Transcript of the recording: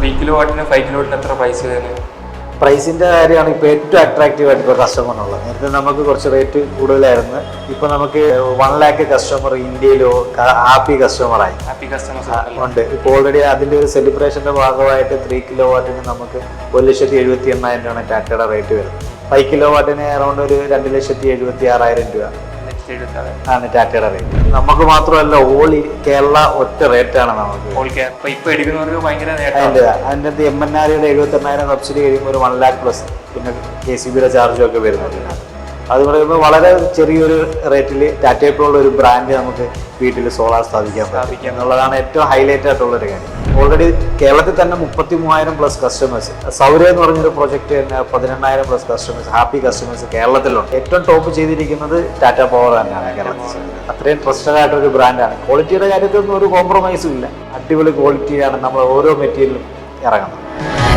3 കിലോവാട്ടിന് 5 കിലോവാട്ടിന് എത്ര പ്രൈസ് വരുന്നത്? പ്രൈസിൻ്റെ കാര്യമാണ് ഇപ്പോൾ ഏറ്റവും അട്രാക്റ്റീവ് ആയിട്ട് ഇപ്പോൾ കസ്റ്റമറിനുള്ളത്. നേരത്തെ നമുക്ക് കുറച്ച് റേറ്റ് കൂടുതലായിരുന്നു. ഇപ്പോൾ നമുക്ക് 1 lakh കസ്റ്റമർ ഇന്ത്യയിലോ ഹാപ്പി കസ്റ്റമറായി ഉണ്ട്. ഇപ്പോൾ ഓൾറെഡി അതിൻ്റെ ഒരു സെലിബ്രേഷൻ്റെ ഭാഗമായിട്ട് 3 കിലോവാട്ടിന് നമുക്ക് 1,78,000 രൂപയാണ് ടാറ്റയുടെ റേറ്റ് വരുന്നത്. 5 കിലോവാട്ടിന് അറൗണ്ട് ഒരു 2,76,000 രൂപ ആണ് ടാറ്റയുടെ റേറ്റ്. നമുക്ക് മാത്രമല്ല ഓൾ കേരള ഒറ്റ റേറ്റാണ് നമുക്ക്. അതിൻ്റെ MNRയുടെ 78,000 സബ്സിഡി കഴിയുമ്പോൾ ഒരു 1 lakh പ്ലസ് പിന്നെ KCBയുടെ ചാർജും ഒക്കെ വരുന്നുണ്ട്. അത് പറയുമ്പോൾ വളരെ ചെറിയൊരു റേറ്റിൽ ടാറ്റയെ പോലുള്ള ഒരു ബ്രാൻഡ് നമുക്ക് വീട്ടിൽ സോളാർ സ്ഥാപിക്കാൻ സാധിക്കും എന്നുള്ളതാണ് ഏറ്റവും ഹൈലൈറ്റ് ആയിട്ടുള്ളൊരു കാര്യം. ഓൾറെഡി കേരളത്തിൽ തന്നെ 33,000 പ്ലസ് കസ്റ്റമേഴ്സ്, സൗര്യ എന്ന് പറഞ്ഞൊരു പ്രൊജക്ട് തന്നെ 18,000 പ്ലസ് കസ്റ്റമേഴ്സ്, ഹാപ്പി കസ്റ്റമേഴ്സ് കേരളത്തിലുണ്ട്. ഏറ്റവും ടോപ്പ് ചെയ്തിരിക്കുന്നത് ടാറ്റ പവർ തന്നെയാണ് കേരളത്തിൽ. അത്രയും ട്രസ്റ്റഡ് ആയിട്ടൊരു ബ്രാൻഡാണ്. ക്വാളിറ്റിയുടെ കാര്യത്തിലൊന്നും ഒരു കോംപ്രമൈസും ഇല്ല. അടിപൊളി ക്വാളിറ്റിയാണ് നമ്മൾ ഓരോ മെറ്റീരിയലും ഇറങ്ങുന്നത്.